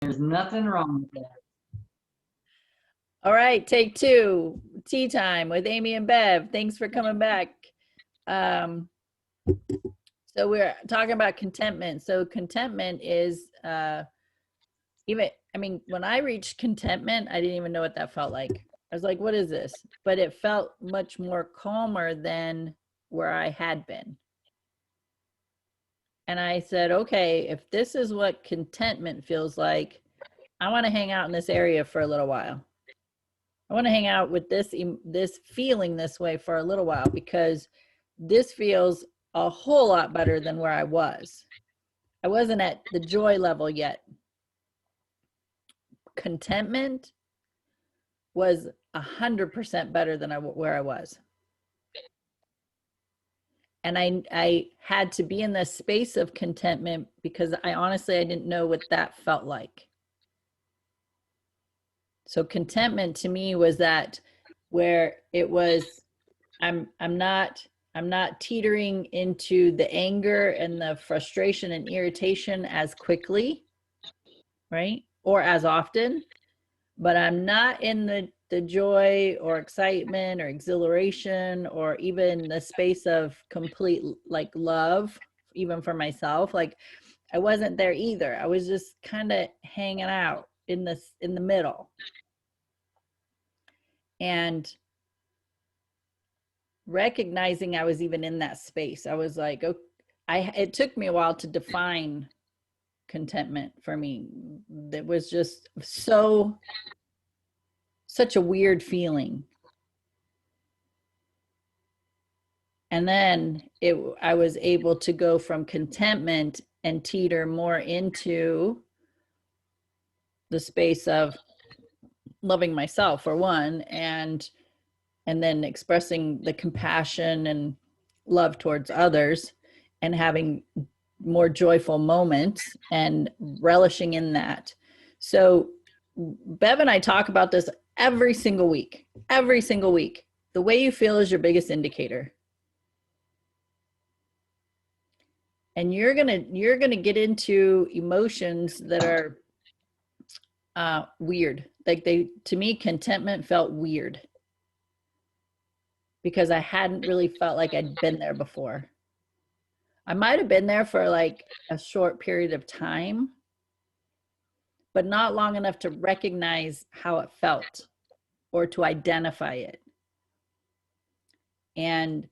There's nothing wrong with that. All right, take two. Tea time with Amie and Bev. Thanks for coming back. Um, so we're talking about contentment. So contentment is when I reached contentment, I didn't even know what that felt like. I was like, what is this? But it felt much more calmer than where I had been. And I said, okay, if this is what contentment feels like, I want to hang out in this area for a little while. I want to hang out with this feeling this way for a little while, because this feels a whole lot better than where I was. I wasn't at the joy level yet. Contentment was 100% better than where I was. And I had to be in this space of contentment because I didn't know what that felt like. So contentment to me was that where it was, I'm not teetering into the anger and the frustration and irritation as quickly, right? Or as often, but I'm not in the joy or excitement or exhilaration or even the space of complete like love, even for myself. Like I wasn't there either. I was just kind of hanging out in the middle. And recognizing I was even in that space, I was like, okay, it took me a while to define contentment for me. That was just such a weird feeling. And then I was able to go from contentment and teeter more into the space of loving myself, for one, and then expressing the compassion and love towards others and having more joyful moments and relishing in that. So Bev and I talk about this every single week. The way you feel is your biggest indicator. And you're gonna get into emotions that are weird. Like to me, contentment felt weird because I hadn't really felt like I'd been there before. I might have been there for like a short period of time, but not long enough to recognize how it felt or to identify it. And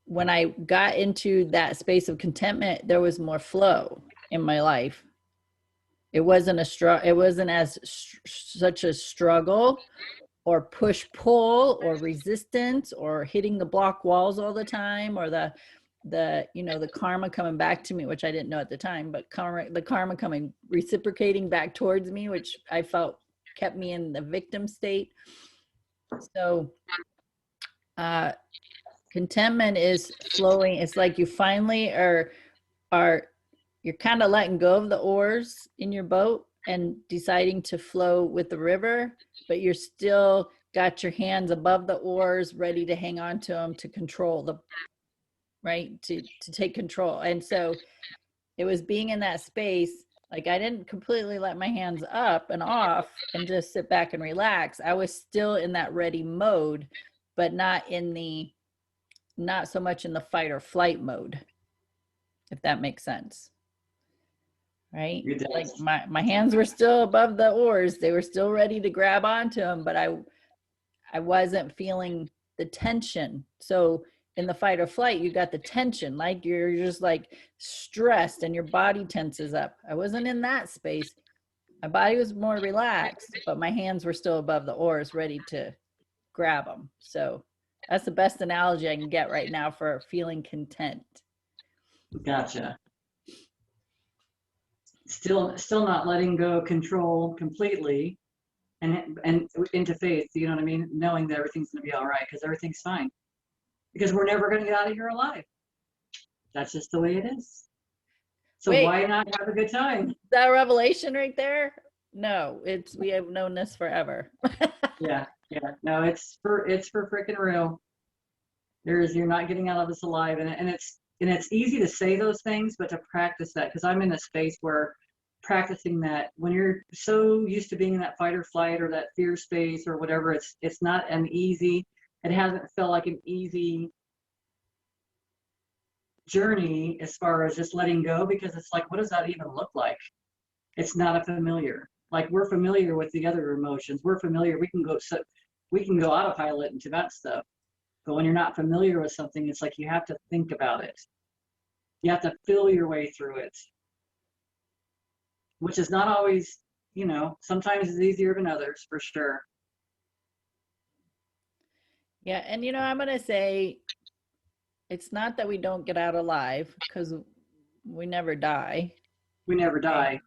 when I got into that space of contentment, there was more flow in my life. It wasn't such a struggle or push pull or resistance or hitting the block walls all the time, or the karma coming back to me, which I didn't know at the time, but the karma coming reciprocating back towards me, which I felt kept me in the victim state. So contentment is flowing. It's like you finally are you're kind of letting go of the oars in your boat and deciding to flow with the river, but you're still got your hands above the oars, ready to hang on to them, to control to take control. And so it was being in that space. Like I didn't completely let my hands up and off and just sit back and relax. I was still in that ready mode, but not so much in the fight or flight mode, if that makes sense. Right? Like my hands were still above the oars. They were still ready to grab onto them, but I wasn't feeling the tension. So in the fight or flight, you got the tension, like you're just like stressed and your body tenses up. I wasn't in that space. My body was more relaxed, but my hands were still above the oars, ready to grab them. So that's the best analogy I can get right now for feeling content. Gotcha. Still not letting go of control completely and into faith, you know what I mean? Knowing that everything's going to be all right because everything's fine. Because we're never going to get out of here alive. That's just the way it is. So why not have a good time? Is that a revelation right there? No, we have known this forever. Yeah. No, it's for freaking real. You're not getting out of this alive, and it's easy to say those things, but to practice that, because I'm in a space where practicing that when you're so used to being in that fight or flight or that fear space or whatever, it's not an easy, it hasn't felt like an easy journey as far as just letting go, because it's like, what does that even look like? It's not a familiar. Like, we're familiar with the other emotions. We're familiar. We can go autopilot into that stuff. But when you're not familiar with something, it's like you have to think about it. You have to feel your way through it, which is not always, sometimes it's easier than others, for sure. Yeah, and I'm gonna say it's not that we don't get out alive, because we never die. We never Okay. die.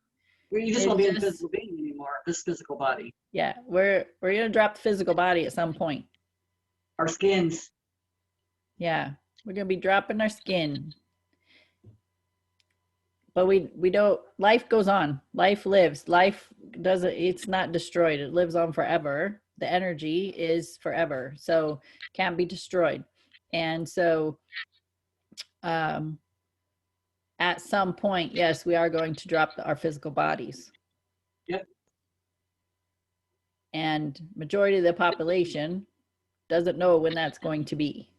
You just won't It's be in a just, physical being anymore, this physical body. yeah, we're gonna drop the physical body at some point. Our skins. Yeah, we're gonna be dropping our skin. But we don't, life goes on. Life lives. Life doesn't, it's not destroyed. It lives on forever. The energy is forever. So can't be destroyed. And so um at some point, yes, we are going to drop our physical bodies. Yep. And majority of the population doesn't know when that's going to be.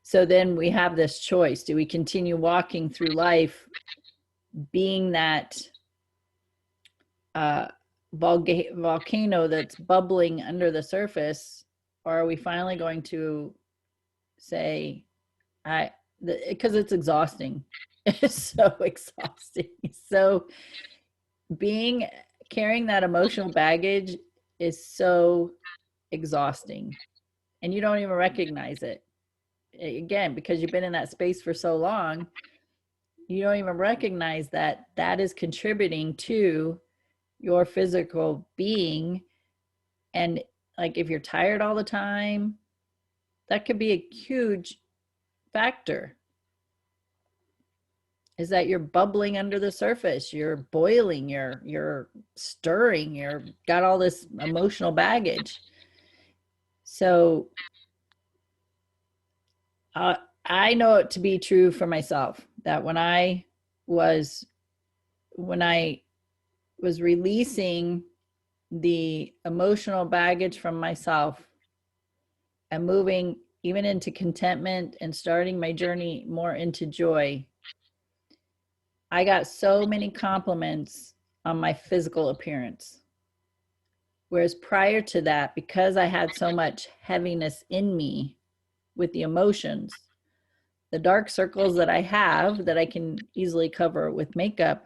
So then we have this choice. Do we continue walking through life being that volcano that's bubbling under the surface, or are we finally going to say, because it's exhausting. It's so exhausting. So carrying that emotional baggage is so exhausting, and you don't even recognize it. Again, because you've been in that space for so long, you don't even recognize that that is contributing to your physical being. And like, if you're tired all the time, that could be a huge factor, is that you're bubbling under the surface, you're boiling, you're stirring, you're got all this emotional baggage. So I know it to be true for myself that when I was releasing the emotional baggage from myself and moving even into contentment and starting my journey more into joy, I got so many compliments on my physical appearance. Whereas prior to that, because I had so much heaviness in me with the emotions, the dark circles that I have that I can easily cover with makeup,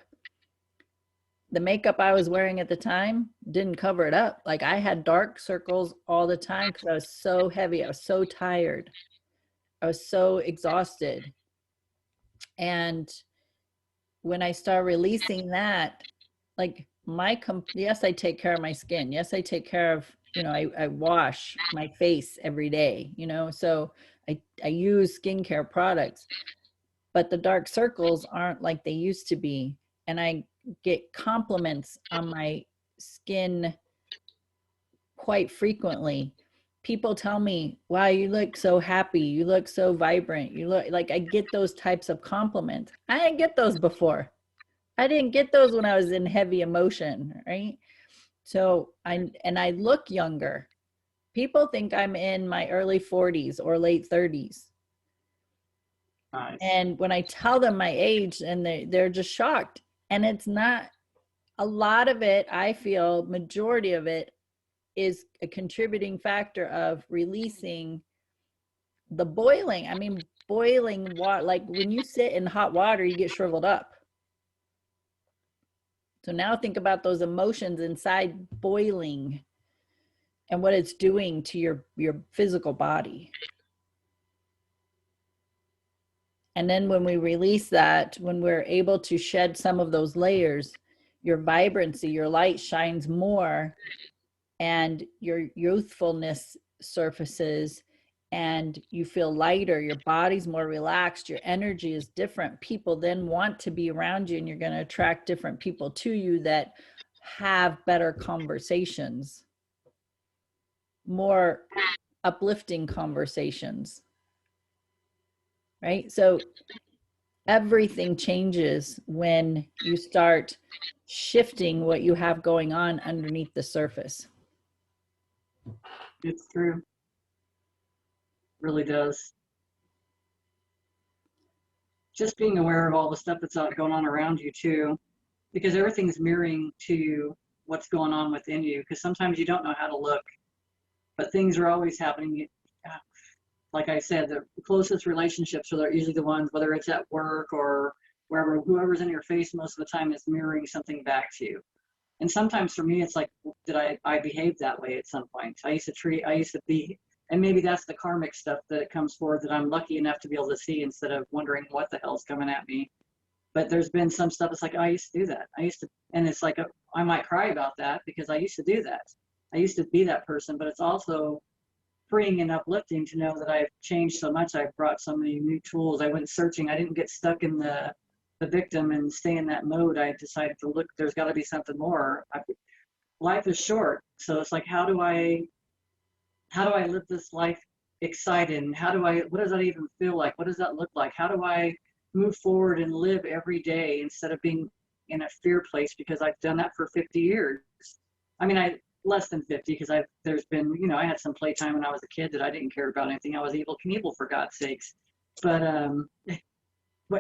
the makeup I was wearing at the time didn't cover it up. Like, I had dark circles all the time because I was so heavy. I was so tired. I was so exhausted. And when I start releasing that, like, yes, I take care of my skin. Yes, I take care of, I wash my face every day, so I use skincare products, but the dark circles aren't like they used to be. And I get compliments on my skin quite frequently. People tell me, wow, you look so happy. You look so vibrant. You look like, I get those types of compliments. I didn't get those before. I didn't get those when I was in heavy emotion, right? So I look younger. People think I'm in my early 40s or late 30s. Nice. And when I tell them my age, and they're just shocked. And it's not, a lot of it, I feel majority of it is a contributing factor of releasing the boiling. I mean, boiling water, like when you sit in hot water, you get shriveled up. So now think about those emotions inside boiling and what it's doing to your physical body. And then when we release that, when we're able to shed some of those layers, your vibrancy, your light shines more, and your youthfulness surfaces, and you feel lighter, your body's more relaxed, your energy is different. People then want to be around you, and you're going to attract different people to you that have better conversations, more uplifting conversations, right? So everything changes when you start shifting what you have going on underneath the surface. It's true. Really does. Just being aware of all the stuff that's going on around you too, because everything's mirroring to what's going on within you. Because sometimes you don't know how to look, but things are always happening. Like I said, the closest relationships are usually the ones, whether it's at work or wherever, whoever's in your face most of the time is mirroring something back to you. And sometimes for me, it's like, did I behave that way at some point? I used to be, and maybe that's the karmic stuff that comes forward that I'm lucky enough to be able to see instead of wondering what the hell's coming at me. But there's been some stuff that's like, I used to do that. And it's like, I might cry about that because I used to do that. I used to be that person, but it's also freeing and uplifting to know that I've changed so much. I've brought so many new tools. I went searching. I didn't get stuck in the victim and stay in that mode. I decided to look, there's got to be something more. Life is short. So it's like, how do I live this life excited? And what does that even feel like? What does that look like? How do I move forward and live every day instead of being in a fear place? Because I've done that for 50 years. I mean, less than 50, because there's been, I had some playtime when I was a kid that I didn't care about anything. I was Evel Knievel, for God's sakes. But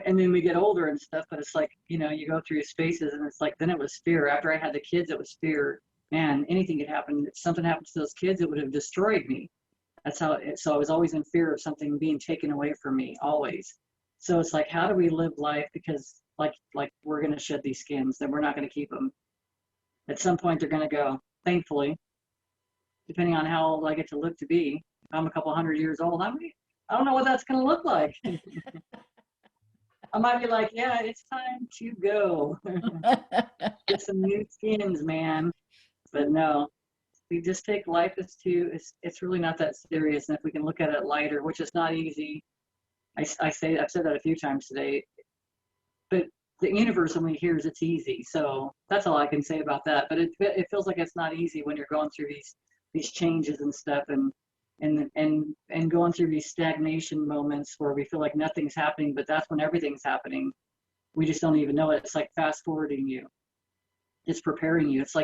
and then we get older and stuff, but it's like, you go through spaces and it's like, then it was fear. After I had the kids, it was fear. Man, anything could happen. If something happened to those kids, it would have destroyed me. That's how so I was always in fear of something being taken away from me, always. So it's like, how do we live life? Because like we're going to shed these skins, and we're not going to keep them. At some point, they're going to go, thankfully, depending on how old I get to live to be. If I'm a couple 100 years old, I don't know what that's going to look like. I might be like, yeah, it's time to go. Get some new skins, man. But no, we just take life as it's really not that serious. And if we can look at it lighter, which is not easy. I've said that a few times today, but the universe only hears it's easy. So that's all I can say about that. But it feels like it's not easy when you're going through these changes and stuff, and going through these stagnation moments where we feel like nothing's happening, but that's when everything's happening. We just don't even know it. It's like fast forwarding you. It's preparing you. It's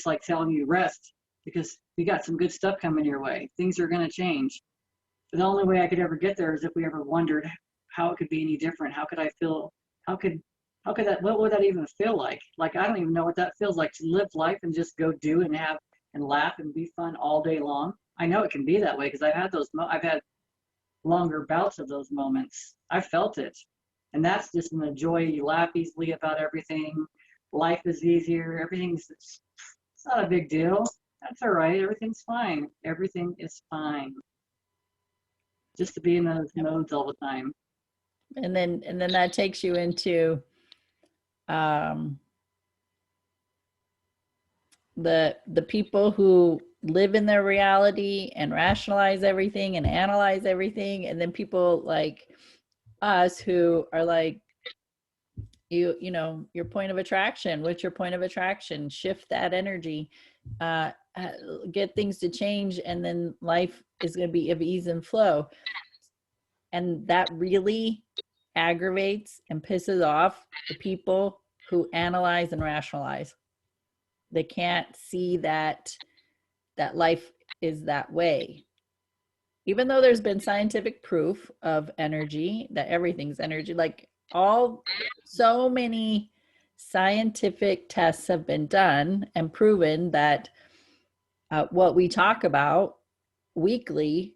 like telling you rest, because you got some good stuff coming your way. Things are going to change. But the only way I could ever get there is if we ever wondered how it could be any different. How could I feel? What would that even feel like? Like, I don't even know what that feels like, to live life and just go do and have and laugh and be fun all day long. I know it can be that way because I've had longer bouts of those moments. I felt it. And that's just in the joy. You laugh easily about everything. Life is easier. It's not a big deal. That's all right. Everything's fine. Everything is fine. Just to be in those modes all the time. And then that takes you into the people who live in their reality and rationalize everything and analyze everything, and then people like us who are like, your point of attraction. What's your point of attraction? Shift that energy, get things to change, and then life is going to be of ease and flow. And that really aggravates and pisses off the people who analyze and rationalize. They can't see that life is that way. Even though there's been scientific proof of energy, that everything's energy, like so many scientific tests have been done and proven that what we talk about weekly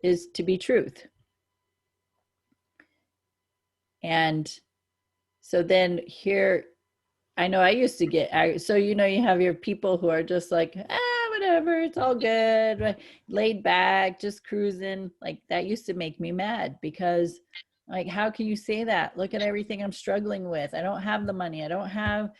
is to be truth. And so then here, I know I used to get, so you have your people who are just like, whatever, it's all good, laid back, just cruising. Like, that used to make me mad, because like, how can you say that? Look at everything I'm struggling with. I don't have the money. I don't have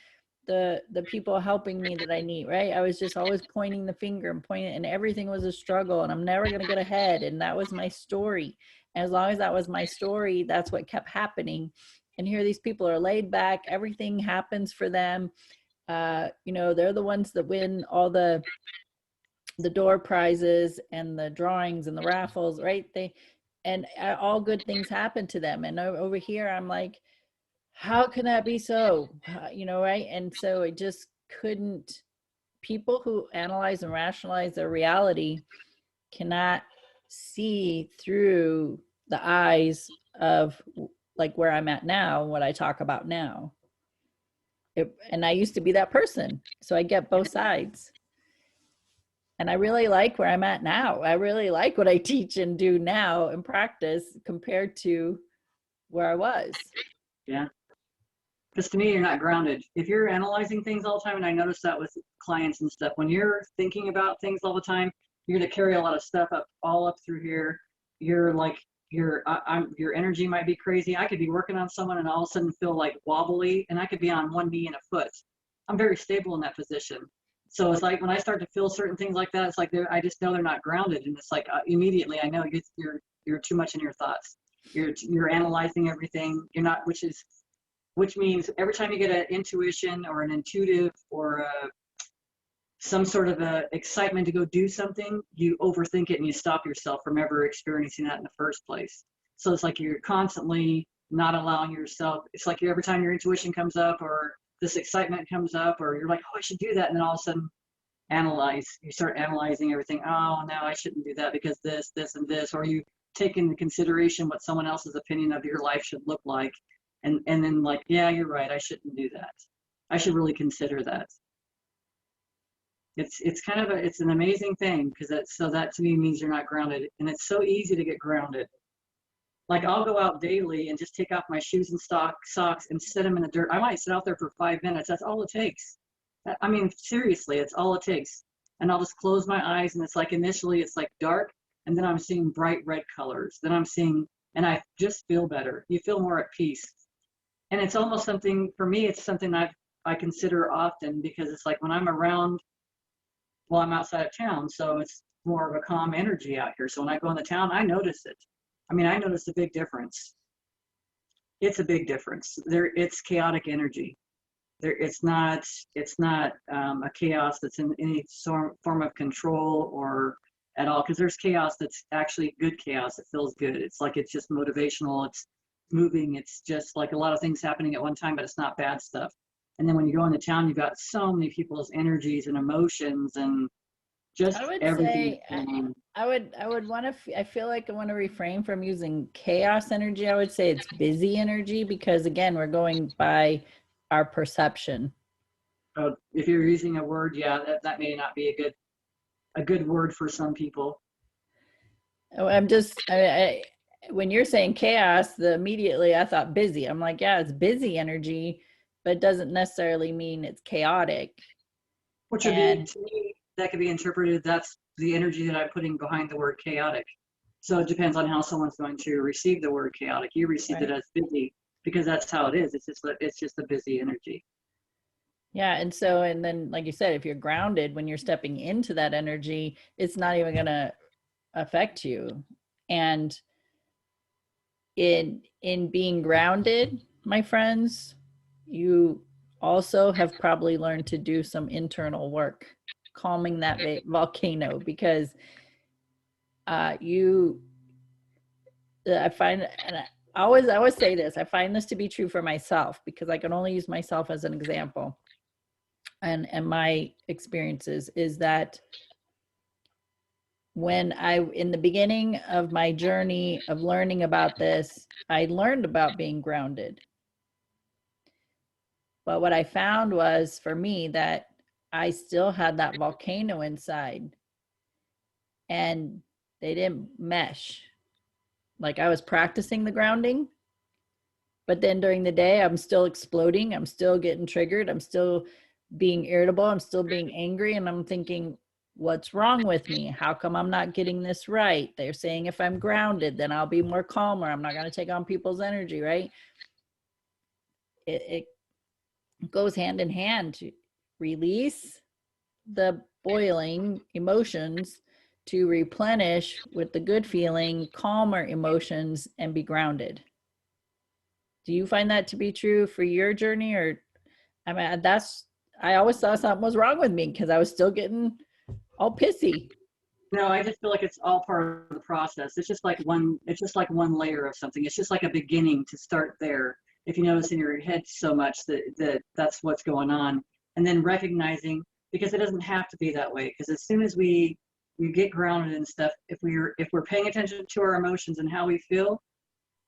the people helping me that I need, right? I was just always pointing the finger and everything was a struggle, and I'm never going to get ahead. And that was my story. And as long as that was my story, that's what kept happening. And here these people are laid back. Everything happens for them. They're the ones that win all the door prizes and the drawings and the raffles, right? and all good things happen to them. And over here, I'm like, how can that be so? You know, right? And so it just couldn't. People who analyze and rationalize their reality cannot see through the eyes of like where I'm at now, what I talk about now. And I used to be that person, so I get both sides. And I really like where I'm at now. I really like what I teach and do now and practice compared to where I was. Yeah. Because to me, you're not grounded. If you're analyzing things all the time, and I notice that with clients and stuff, when you're thinking about things all the time, you're going to carry a lot of stuff up, all up through here. You're like, your energy might be crazy. I could be working on someone and all of a sudden feel like wobbly, and I could be on one knee and a foot. I'm very stable in that position. So it's like when I start to feel certain things like that, it's like I just know they're not grounded, and it's like immediately I know you're too much in your thoughts. You're analyzing everything. You're not, which means every time you get an intuition or an intuitive or some sort of a excitement to go do something, you overthink it and you stop yourself from ever experiencing that in the first place. So it's like you're constantly not allowing yourself. It's like every time your intuition comes up or this excitement comes up or you're like, oh, I should do that. And then all of a sudden you start analyzing everything. Oh, no, I shouldn't do that because this, and this, or you take into consideration what someone else's opinion of your life should look like. And then like, yeah, you're right. I shouldn't do that. I should really consider that. It's kind of it's an amazing thing because that to me means you're not grounded, and it's so easy to get grounded. Like I'll go out daily and just take off my shoes and socks and sit them in the dirt. I might sit out there for 5 minutes. That's all it takes. I mean, seriously, it's all it takes. And I'll just close my eyes, and it's like initially it's like dark, and then I'm seeing bright red colors. Then I'm seeing, and I just feel better. You feel more at peace. And it's almost something, for me, it's something I consider often because it's like when I'm around, well, I'm outside of town, so it's more of a calm energy out here. So when I go in the town, I notice it. I mean, I notice a big difference. It's a big difference. It's chaotic energy. It's not a chaos that's in any form of control or at all, because there's chaos that's actually good chaos. It feels good. It's like it's just motivational. It's moving. It's just like a lot of things happening at one time, but it's not bad stuff. And then when you go into town, you've got so many people's energies and emotions and just I would everything. say I would want to. I feel like I want to refrain from using chaos energy. I would say it's busy energy because again, we're going by our perception. If you're using a word, yeah, that may not be a good word for some people. I'm just when you're saying chaos, immediately I thought busy. I'm like, yeah, it's busy energy, but it doesn't necessarily mean it's chaotic. Which would be, to me, that could be interpreted, that's the energy that I'm putting behind the word chaotic. So it depends on how someone's going to receive the word chaotic. You received it as busy because that's how it is. It's just a busy energy. Yeah. And then, like you said, if you're grounded when you're stepping into that energy, it's not even going to affect you. And in being grounded, my friends, you also have probably learned to do some internal work, calming that volcano, because I find, and I always say this, I find this to be true for myself because I can only use myself as an example. And my experiences is that when in the beginning of my journey of learning about this, I learned about being grounded. But what I found was for me that I still had that volcano inside and they didn't mesh. Like I was practicing the grounding, but then during the day, I'm still exploding. I'm still getting triggered. I'm still being irritable. I'm still being angry. And I'm thinking, what's wrong with me? How come I'm not getting this right? They're saying if I'm grounded, then I'll be more calmer. I'm not going to take on people's energy, right? It goes hand in hand to release the boiling emotions to replenish with the good feeling, calmer emotions, and be grounded. Do you find that to be true for your journey? Or, I mean, I always thought something was wrong with me because I was still getting all pissy. No, I just feel like it's all part of the process. It's just like one layer of something. It's just like a beginning to start there. If you notice in your head so much that's what's going on. And then recognizing, because it doesn't have to be that way. Because as soon as we get grounded and stuff, if we're paying attention to our emotions and how we feel,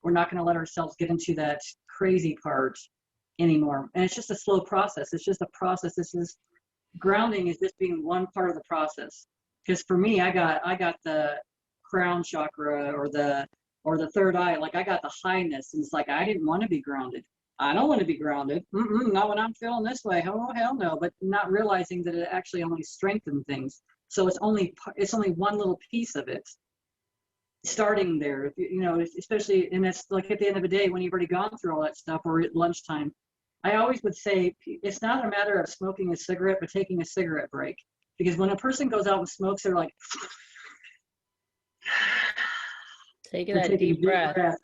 we're not going to let ourselves get into that crazy part anymore. And it's just a slow process. It's just a process. This is grounding is just being one part of the process. Because for me, I got the crown chakra or the third eye. Like I got the highness, and it's like I didn't want to be grounded. I don't want to be grounded. Not when I'm feeling this way. Oh hell no! But not realizing that it actually only strengthened things. So it's only one little piece of it. Starting there, you know, especially, and it's like at the end of the day when you've already gone through all that stuff, or at lunchtime. I always would say it's not a matter of smoking a cigarette, but taking a cigarette break. Because when a person goes out and smokes, they're like, Taking they're that taking deep breath.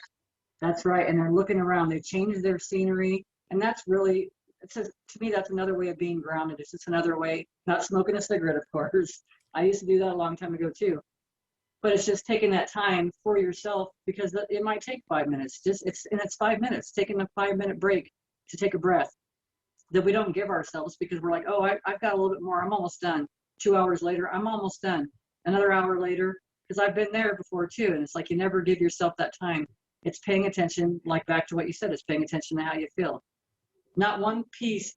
That's right. And they're looking around. They change their scenery. And that's really, to me, that's another way of being grounded. It's just another way, not smoking a cigarette, of course. I used to do that a long time ago, too. But it's just taking that time for yourself, because it might take 5 minutes. It's 5 minutes, taking a 5 minute break to take a breath that we don't give ourselves, because we're like, oh, I've got a little bit more. I'm almost done. 2 hours later, I'm almost done. Another hour later, because I've been there before too. And it's like you never give yourself that time. It's paying attention, like back to what you said, it's paying attention to how you feel. Not one piece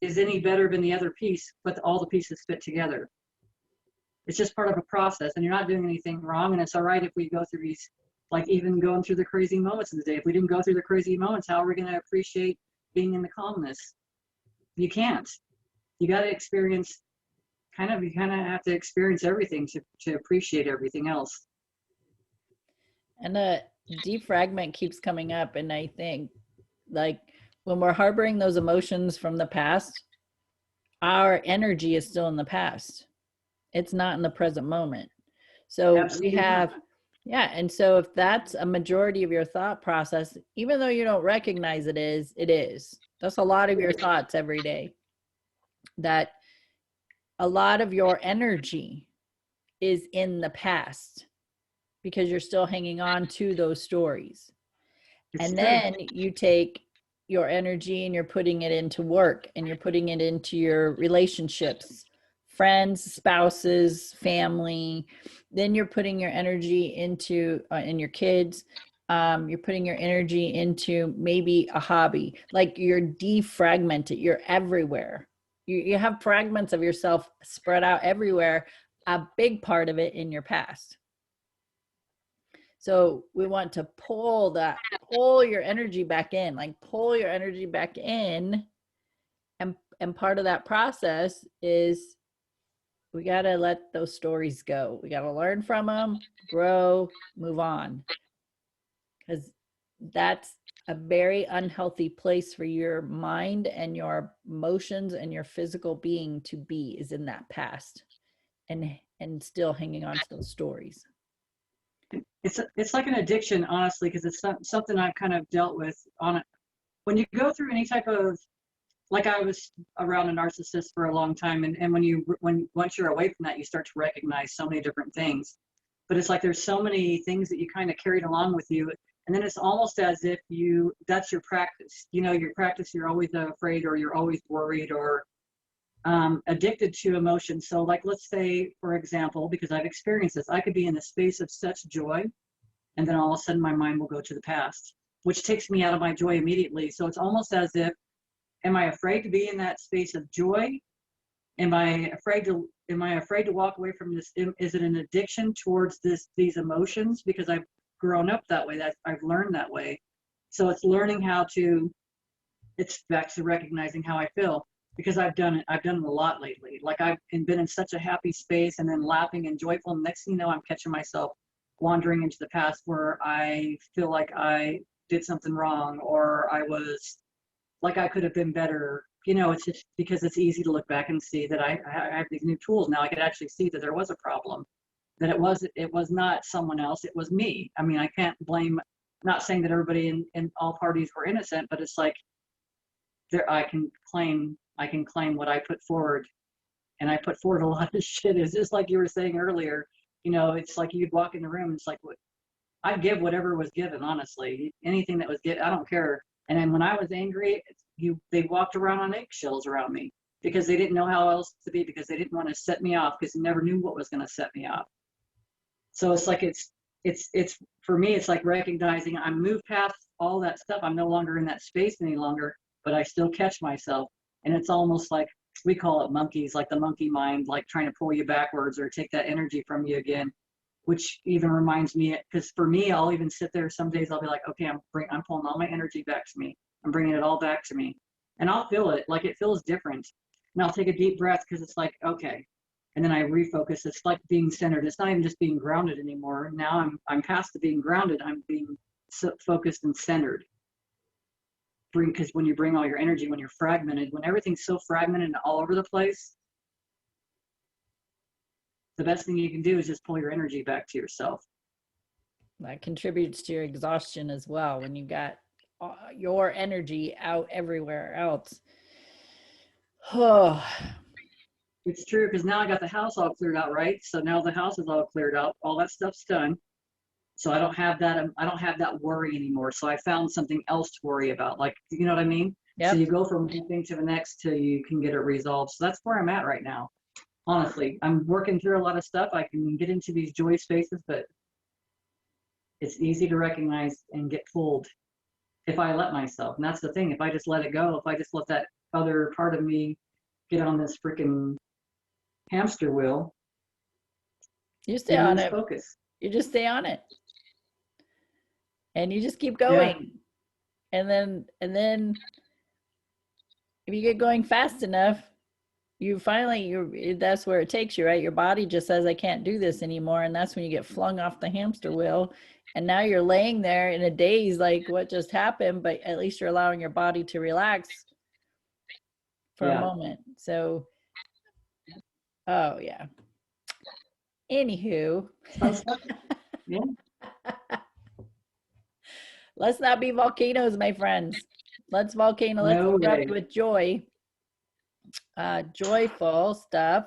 is any better than the other piece, but all the pieces fit together. It's just part of a process, and you're not doing anything wrong. And it's all right if we go through these, like even going through the crazy moments of the day. If we didn't go through the crazy moments, how are we going to appreciate being in the calmness? You can't. You got to experience, you kind of have to experience everything to appreciate everything else. And the defragment keeps coming up. And I think, like, when we're harboring those emotions from the past, our energy is still in the past. It's not in the present moment. So Absolutely we have, not. yeah. And so if that's a majority of your thought process, even though you don't recognize it is. That's a lot of your thoughts every day. That a lot of your energy is in the past because you're still hanging on to those stories. It's And true. then you take your energy and you're putting it into work, and you're putting it into your relationships, friends, spouses, family. Then you're putting your energy into in your kids. You're putting your energy into maybe a hobby. Like, you're defragmented. You're everywhere. You have fragments of yourself spread out everywhere. A big part of it in your past. So we want to pull your energy back in, like pull your energy back in. And part of that process is we got to let those stories go. We got to learn from them, grow, move on. Because that's a very unhealthy place for your mind and your emotions and your physical being to be, is in that past and still hanging on to those stories. It's like an addiction, honestly, because it's something I've kind of dealt with on it. When you go through any type of, like I was around a narcissist for a long time, and once you're away from that, you start to recognize so many different things. But it's like there's so many things that you kind of carried along with you, and then it's almost as if that's your practice. You know, your practice. You're always afraid, or you're always worried, or addicted to emotion. So like, let's say, for example, because I've experienced this, I could be in a space of such joy, and then all of a sudden my mind will go to the past, which takes me out of my joy immediately. So it's almost as if, am I afraid to be in that space of joy? Am I afraid to walk away from this? Is it an addiction towards these emotions? Because I've grown up that way, I've learned that way. So it's learning it's back to recognizing how I feel. Because I've done it a lot lately. Like I've been in such a happy space, and then laughing and joyful. And next thing you know, I'm catching myself wandering into the past, where I feel like I did something wrong, or I was like I could have been better. You know, it's just because it's easy to look back and see that I have these new tools now. I could actually see that there was a problem, that it was not someone else, it was me. I mean, I can't blame. Not saying that everybody in all parties were innocent, but it's like I can claim what I put forward, and I put forward a lot of shit. It's just like you were saying earlier. You know, it's like you'd walk in the room, it's like, what, I'd give whatever was given, honestly. Anything that was given, I don't care. And then when I was angry, they walked around on eggshells around me because they didn't know how else to be, because they didn't want to set me off, because they never knew what was going to set me off. So it's like it's for me, it's like recognizing I'm moved past all that stuff. I'm no longer in that space any longer, but I still catch myself. And it's almost like we call it monkeys, like the monkey mind, like trying to pull you backwards or take that energy from you again, which even reminds me, because for me, I'll even sit there some days, I'll be like, okay, I'm pulling all my energy back to me. I'm bringing it all back to me. And I'll feel it, like it feels different. And I'll take a deep breath, because it's like, okay. And then I refocus. It's like being centered. It's not even just being grounded anymore. Now I'm past the being grounded. I'm being focused and centered. Because when you bring all your energy, when you're fragmented, when everything's so fragmented and all over the place, the best thing you can do is just pull your energy back to yourself. That contributes to your exhaustion as well, when you got your energy out everywhere else. Oh, it's true, because now I got the house all cleared out, right? So now the house is all cleared out, all that stuff's done. So I don't have that worry anymore. So I found something else to worry about. Like, you know what I mean? yep. So you go from one thing to the next till you can get it resolved. So that's where I'm at right now. Honestly, I'm working through a lot of stuff. I can get into these joy spaces, but it's easy to recognize and get pulled if I let myself. And that's the thing. If I just let it go, if I just let that other part of me get on this freaking hamster wheel, You stay on lose it. focus. You just stay on it. And you just keep going. Yeah. And then if you get going fast enough, that's where it takes you, right? Your body just says, I can't do this anymore. And that's when you get flung off the hamster wheel. And now you're laying there in a daze, like, what just happened? But at least you're allowing your body to relax for a moment. So, oh yeah. Anywho. Yeah. Let's not be volcanoes, my friends. Let's volcano. Let's erupt with joy. Joyful stuff.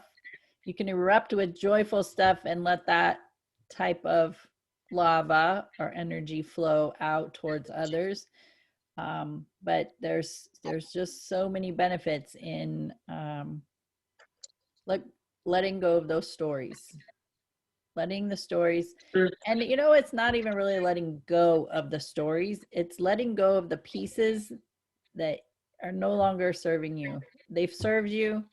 You can erupt with joyful stuff and let that type of lava or energy flow out towards others. But there's just so many benefits in letting go of those stories. Letting the stories, and you know, it's not even really letting go of the stories. It's letting go of the pieces that are no longer serving you. They've served you.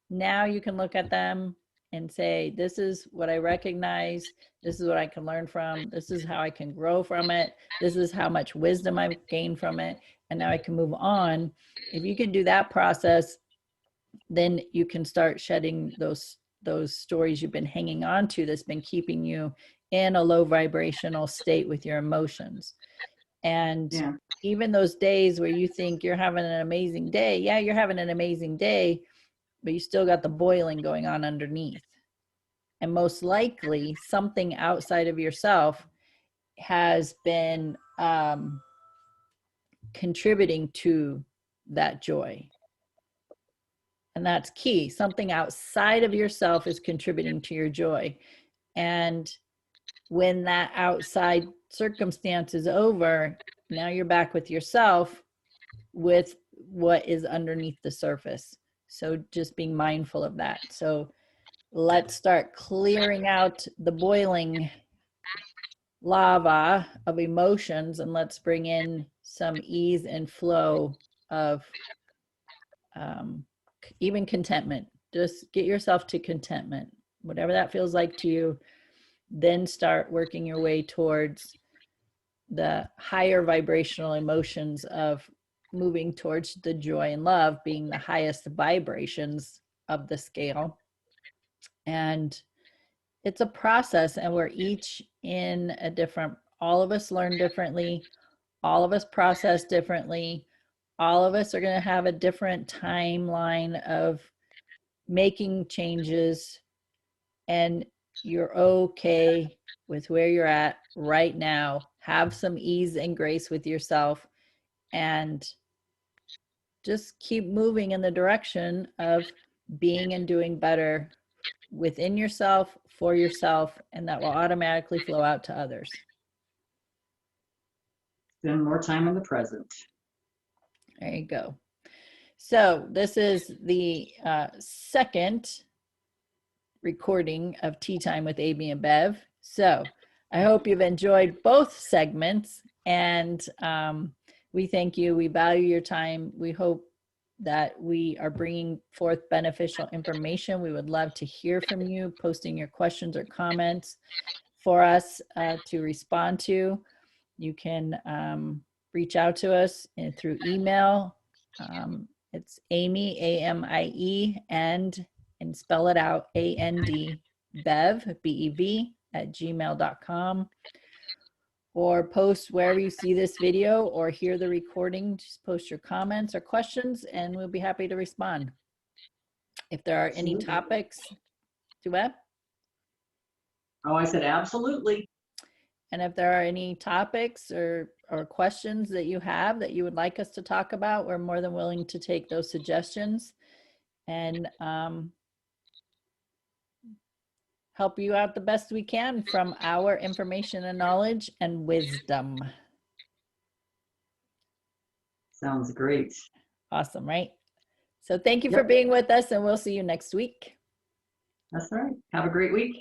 Now you can look at them and say, this is what I recognize. This is what I can learn from. This is how I can grow from it. This is how much wisdom I've gained from it. And now I can move on. If you can do that process, then you can start shedding those stories you've been hanging on to that's been keeping you in a low vibrational state with your emotions. And even those days where you think you're having an amazing day, yeah, you're having an amazing day, but you still got the boiling going on underneath. And most likely something outside of yourself has been contributing to that joy. And that's key. Something outside of yourself is contributing to your joy. And when that outside circumstance is over, now you're back with yourself with what is underneath the surface. So just being mindful of that. So let's start clearing out the boiling lava of emotions, and let's bring in some ease and flow of even contentment. Just get yourself to contentment, whatever that feels like to you. Then start working your way towards the higher vibrational emotions of moving towards the joy and love being the highest vibrations of the scale. And it's a process, and we're each in a different, all of us learn differently, all of us process differently, all of us are going to have a different timeline of making changes, and you're okay with where you're at right now. Have some ease and grace with yourself and just keep moving in the direction of being and doing better within yourself, for yourself, and that will automatically flow out to others. Spend more time in the present. There you go. So this is the second recording of Tea Time with Amie and Bev. So I hope you've enjoyed both segments, and we thank you. We value your time. We hope that we are bringing forth beneficial information. We would love to hear from you, posting your questions or comments for us to respond to. You can reach out to us through email. It's Amie, A-M-I-E, and spell it out, A-N-D, Bev, B-E-V, @gmail.com. Or post wherever you see this video or hear the recording. Just post your comments or questions, and we'll be happy to respond. If there are any topics, Duet? Oh, I said absolutely. And if there are any topics or questions that you have that you would like us to talk about, we're more than willing to take those suggestions and help you out the best we can from our information and knowledge and wisdom. Sounds great. Awesome, right? So thank you for being with us, and we'll see you next week. That's right. Have a great week.